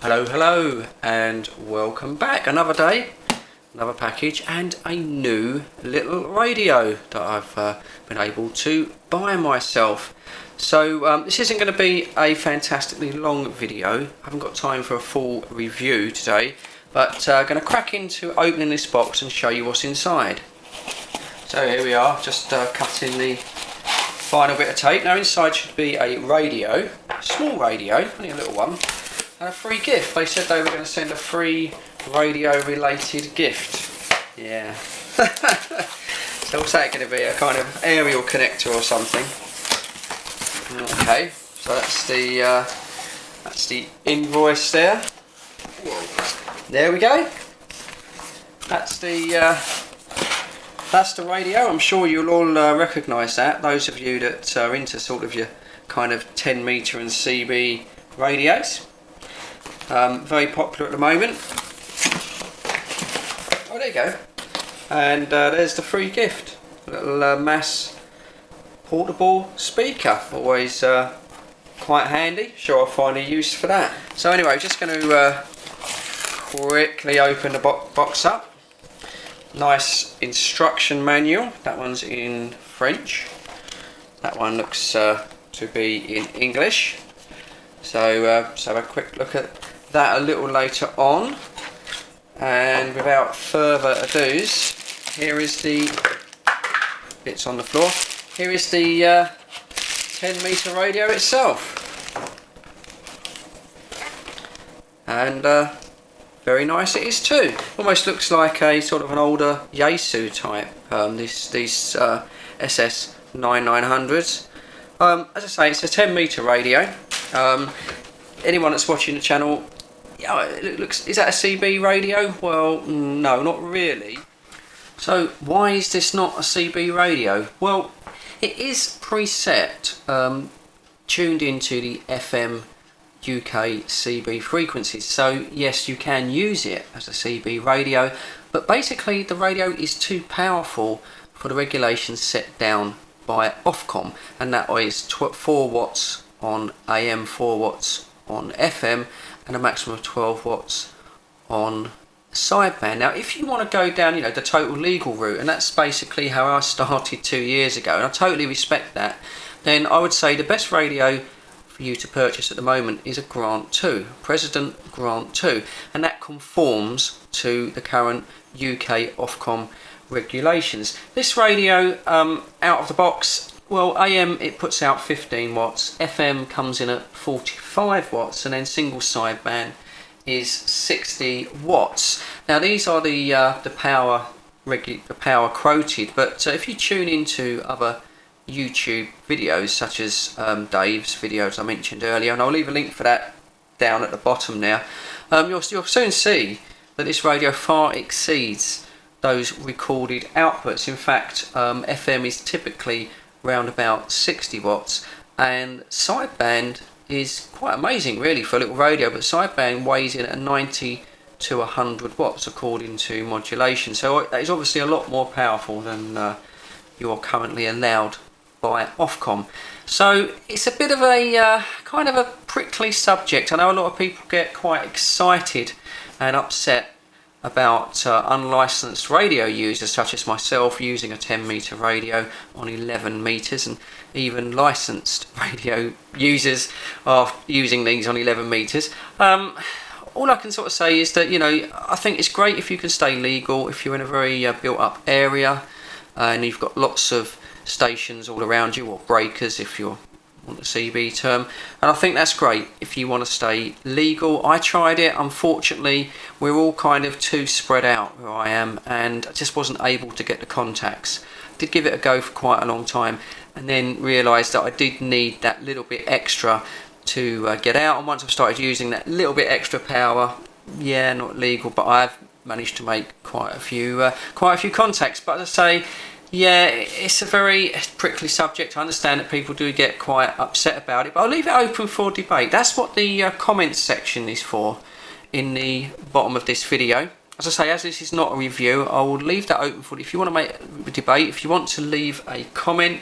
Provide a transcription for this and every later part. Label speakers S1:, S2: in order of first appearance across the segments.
S1: Hello, and welcome back. Another day, another package, and a new little radio that I've been able to buy myself. So this isn't going to be a fantastically long video. I haven't got time for a full review today, but going to crack into opening this box and show you what's inside. So here we are, just cutting the final bit of tape. Now inside should be a radio, a small radio, only a little one. And a free gift. They said they were going to send a free radio related gift. Yeah. So what's that going to be? A kind of aerial connector or something. Okay, so that's the invoice there. There we go. That's the radio. I'm sure you'll all recognise that. Those of you that are into sort of your kind of 10 metre and CB radios. Very popular at the moment. Oh, there you go. And there's the free gift. A little mass portable speaker. Always quite handy. Sure, I'll find a use for that. So anyway, just going to quickly open the box up. Nice instruction manual. That one's in French. That one looks to be in English. So let's have a quick look at that a little later on, and without further ado, here is the bits on the floor. Here is the 10 metre radio itself, and very nice it is too. Almost looks like a sort of an older Yaesu type. These SS 9900s. As I say, it's a 10 metre radio. Anyone that's watching the channel, yeah, it looks, is that a CB radio? Well, no, not really. So why is this not a CB radio? Well, it is preset, tuned into the FM UK CB frequencies. So yes, you can use it as a CB radio, but basically the radio is too powerful for the regulations set down by Ofcom, and that is 4 watts on AM, 4 watts on FM, and a maximum of 12 watts on sideband. Now if you want to go down, the total legal route, and that's basically how I started 2 years ago, and I totally respect that, then I would say the best radio for you to purchase at the moment is a Grant 2, President Grant 2, and that conforms to the current UK Ofcom regulations. This radio, out of the box, well, AM it puts out 15 watts, FM comes in at 45 watts, and then single sideband is 60 watts. Now these are the power quoted, but if you tune into other YouTube videos such as Dave's videos I mentioned earlier, and I'll leave a link for that down at the bottom now, you'll soon see that this radio far exceeds those recorded outputs. In fact, FM is typically round about 60 watts, and sideband is quite amazing really for a little radio, but sideband weighs in at 90 to 100 watts according to modulation, so that is obviously a lot more powerful than you are currently allowed by Ofcom. So it's a bit of a kind of a prickly subject. I know a lot of people get quite excited and upset about unlicensed radio users such as myself using a 10 metre radio on 11 metres, and even licensed radio users are using these on 11 metres. All I can sort of say is that, I think it's great if you can stay legal, if you're in a very built up area and you've got lots of stations all around you, or breakers if you're on the CB term, and I think that's great if you want to stay legal. I tried it, unfortunately we're all kind of too spread out where I am, and I just wasn't able to get the contacts. Did give it a go for quite a long time, and then realised that I did need that little bit extra to get out, and once I've started using that little bit extra power, yeah, not legal, but I've managed to make quite a few contacts. But as I say, yeah, it's a very prickly subject. I understand that people do get quite upset about it, but I'll leave it open for debate. That's what the comments section is for in the bottom of this video. As I say, as this is not a review, I will leave that open for if you want to make a debate. If you want to leave a comment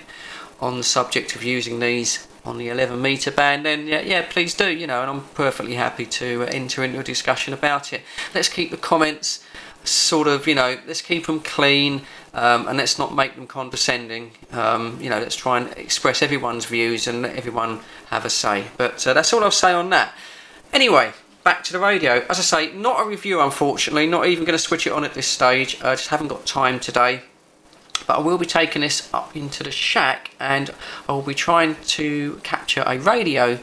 S1: on the subject of using these on the 11-meter band, then yeah, please do, and I'm perfectly happy to enter into a discussion about it. Let's keep the comments sort of, let's keep them clean, and let's not make them condescending. Let's try and express everyone's views and let everyone have a say. But that's all I'll say on that. Anyway, back to the radio. As I say, not a review, unfortunately, not even going to switch it on at this stage. I just haven't got time today. But I will be taking this up into the shack, and I will be trying to capture a radio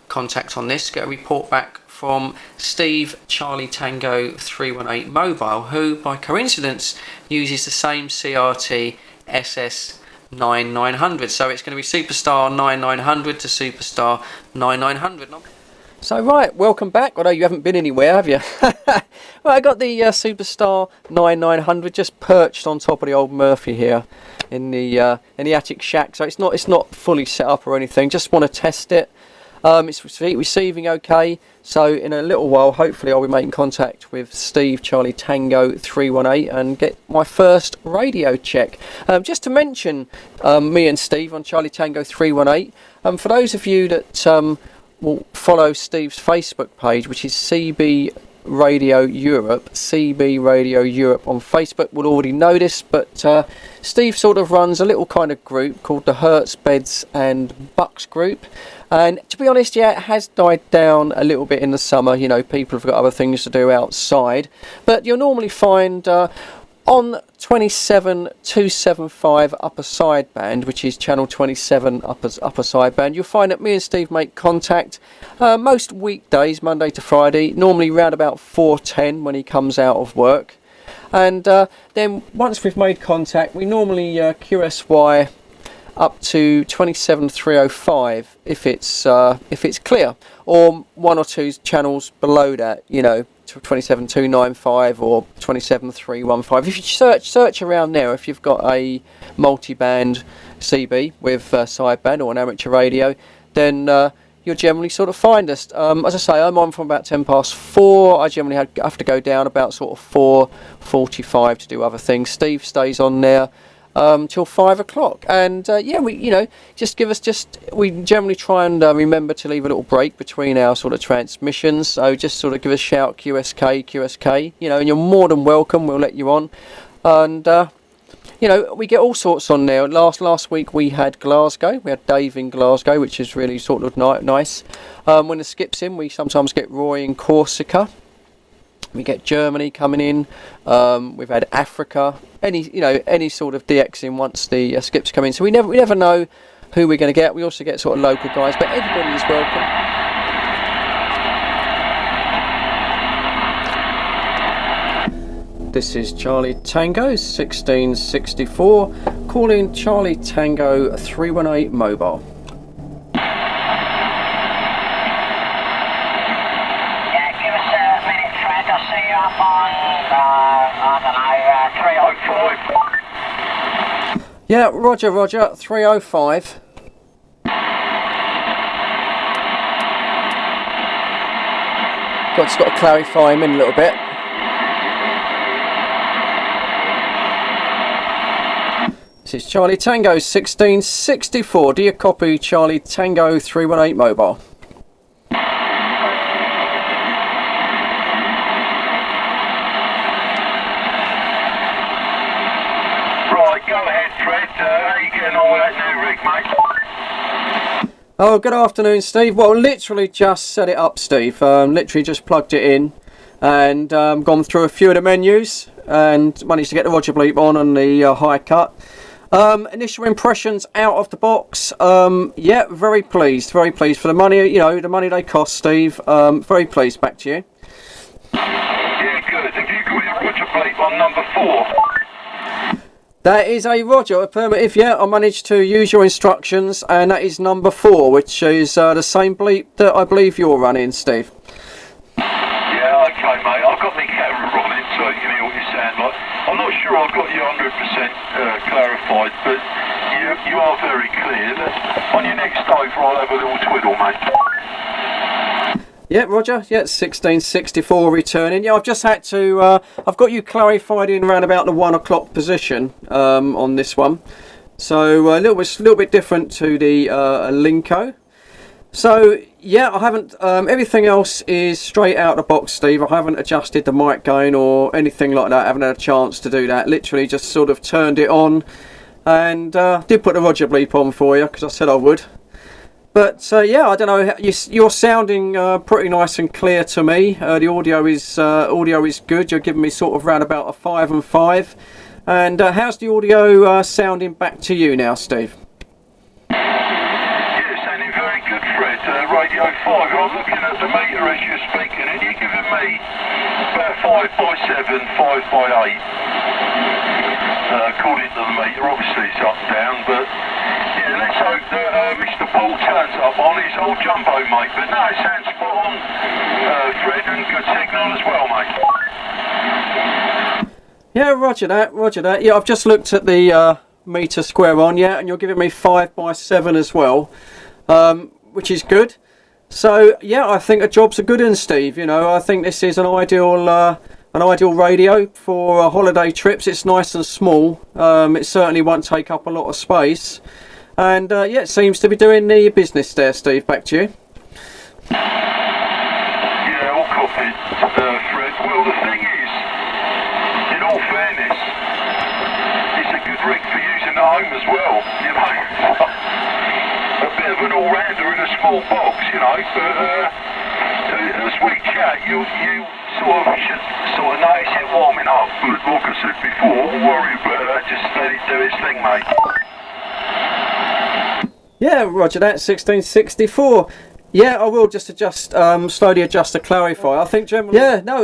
S1: contact on this, get a report back from Steve Charlie Tango 318 Mobile, who by coincidence uses the same CRT SS 9900. So it's going to be Superstar 9900 to Superstar 9900. So right, welcome back. Although you haven't been anywhere, have you? Well, I got the Superstar 9900 just perched on top of the old Murphy here in the attic shack. So it's not fully set up or anything. Just want to test it. It's receiving okay. So in a little while, hopefully, I'll be making contact with Steve Charlie Tango 318 and get my first radio check. Just to mention, me and Steve on Charlie Tango 318. For those of you that will follow Steve's Facebook page, which is CB Radio Europe on Facebook, will already know this, but Steve sort of runs a little kind of group called the Hertz, Beds and Bucks group, and to be honest, it has died down a little bit in the summer. People have got other things to do outside, but you'll normally find on 27275 upper sideband, which is channel 27 upper sideband, you'll find that me and Steve make contact most weekdays, Monday to Friday, normally round about 4:10 when he comes out of work. And then once we've made contact, we normally QSY up to 27305 if it's clear, or one or two channels below that, 27295 or 27315. If you search around there, if you've got a multi-band CB with sideband or an amateur radio, then you'll generally sort of find us. As I say, I'm on from about 4:10. I generally have to go down about sort of 4:45 to do other things. Steve stays on there till 5 o'clock, and we generally try and remember to leave a little break between our sort of transmissions, so just sort of give us a shout, QSK, and you're more than welcome. We'll let you on, and we get all sorts on there. Last week we had Glasgow, we had Dave in Glasgow, which is really sort of nice. When the skip's in, we sometimes get Roy in Corsica. We get Germany coming in. We've had Africa. Any sort of DX in once the skips come in. So we never know who we're going to get. We also get sort of local guys, but everybody is welcome. This is Charlie Tango 1664 calling Charlie Tango 318 Mobile. Yeah, Roger, 305. Just got to clarify him in a little bit. This is Charlie Tango 1664. Do you copy Charlie Tango 318 Mobile? Oh, good afternoon, Steve. Well, literally just set it up, Steve. Literally just plugged it in and gone through a few of the menus and managed to get the Roger Bleep on the high cut. Initial impressions out of the box. Yeah, very pleased for the money. The money they cost, Steve. Very pleased. Back to you.
S2: Yeah, good. Have you got your Roger Bleep on number 4?
S1: That is a Roger affirmative. Yeah, I managed to use your instructions, and that is number 4, which is the same bleep that I believe you're running, Steve.
S2: Yeah, okay, mate. I've got my camera rolling, so you can hear what you sound like. I'm not sure I've got you 100% clarified, but you are very clear. On your next over, I'll have a little twiddle, mate.
S1: Yeah, Roger. Yeah, 1664 returning. Yeah, I've just had to. I've got you clarified in around about the 1 o'clock position on this one. So a little bit different to the Linko. So yeah, I haven't. Everything else is straight out of the box, Steve. I haven't adjusted the mic gain or anything like that. I haven't had a chance to do that. Literally just sort of turned it on, and did put the Roger bleep on for you because I said I would. But yeah, I don't know. You're sounding pretty nice and clear to me. The audio is good. You're giving me sort of round about a 5 and 5. And how's the audio sounding back to you now, Steve?
S2: Radio 5, I'm looking at the meter as you're speaking, and you're giving me about 5x7, 5x8. According to the meter, obviously it's up and down, but yeah, let's hope that Mr. Paul turns up on his old jumbo, mate. But no, it sounds spot on, Fred, and good signal as well, mate.
S1: Yeah, roger that. Yeah, I've just looked at the meter square on, yeah, and you're giving me 5x7 as well, which is good. So yeah, I think the job's a good one, Steve. You know, I think this is an ideal radio for holiday trips. It's nice and small. It certainly won't take up a lot of space, and yeah, it seems to be doing the business there, Steve. Back to you.
S2: Yeah, all copied, Fred. Well, the thing is, in all fairness, it's a good rig for using at home as well. You know. A bit of an all-rounder in a small box, you know, but as we chat, you sort of should sort of notice it warming up. But like I said before, don't worry about that, just let it do its thing, mate.
S1: Yeah, roger that, 1664. Yeah, I will just adjust, slowly adjust to clarify. I think generally, yeah, no,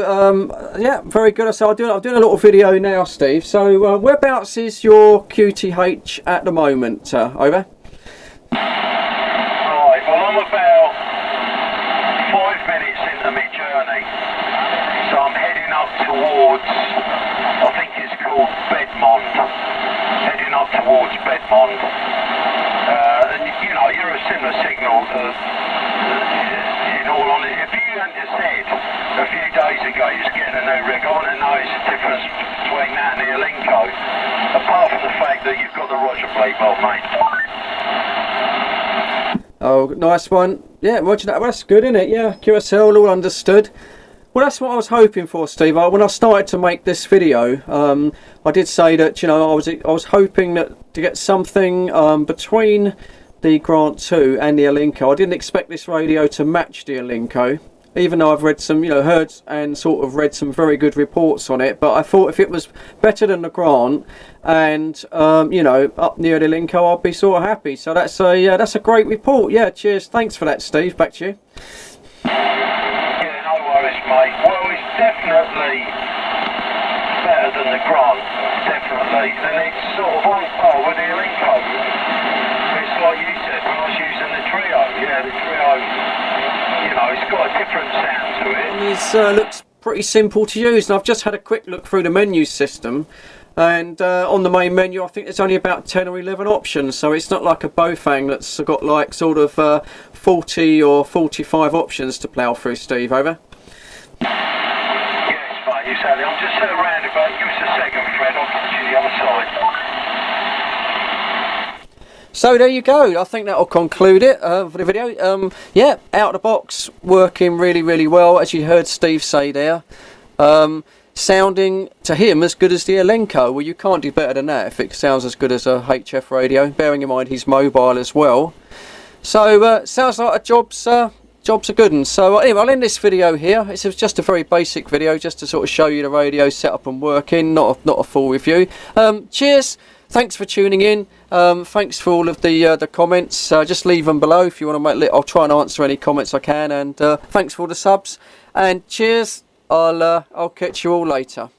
S1: yeah, very good. So I'm doing a little video now, Steve. So whereabouts is your QTH at the moment? Over.
S2: Right, well I'm about 5 minutes into my journey, so I'm heading up towards, I think it's called Bedmond, heading up towards Bedmond, and you know, you're a similar signal in all honesty. If you hadn't said a few days ago you're getting a new rig, I wouldn't know it's the difference between that and the Elenco, apart from the fact that you've got the Roger bleep on, mate.
S1: Oh, nice one. Yeah, roger that. Well, that's good, isn't it? Yeah, QSL, all understood. Well, that's what I was hoping for, Steve. When I started to make this video, I did say that, you know, I was hoping that to get something between the Grant 2 and the Elenco. I didn't expect this radio to match the Elenco, even though I've read some, you know, heard and sort of read some very good reports on it. But I thought if it was better than the Grant and you know, up near the Elenco, I'd be sort of happy. So that's a great report. Yeah, cheers. Thanks for that, Steve. Back to you.
S2: Yeah, no worries, mate. Well, it's definitely better than the Grant, definitely, and it's sort of on par with the Elenco. It's like you said when I was using the Trio. Yeah, the Trio, you know, it's got a different sound to it.
S1: It looks pretty simple to use, and I've just had a quick look through the menu system, and on the main menu I think there's only about 10 or 11 options, so it's not like a Bofang that's got like sort of 40 or 45 options to plough through, Steve. Over.
S2: Yes, mate, exactly. I'm just around about. Give us a second, Fred. I'll get you the other side.
S1: So there you go. I think that'll conclude it for the video. Yeah, out of the box, working really well, as you heard Steve say there. Sounding to him as good as the Elenco. Well, you can't do better than that if it sounds as good as a HF radio, bearing in mind he's mobile as well. So sounds like a job's a good one. So anyway, I'll end this video here. It's just a very basic video just to sort of show you the radio set up and working, not a full review. Cheers. Thanks for tuning in. Thanks for all of the comments. Just leave them below if you want to make. I'll try and answer any comments I can. And thanks for all the subs. And cheers. I'll catch you all later.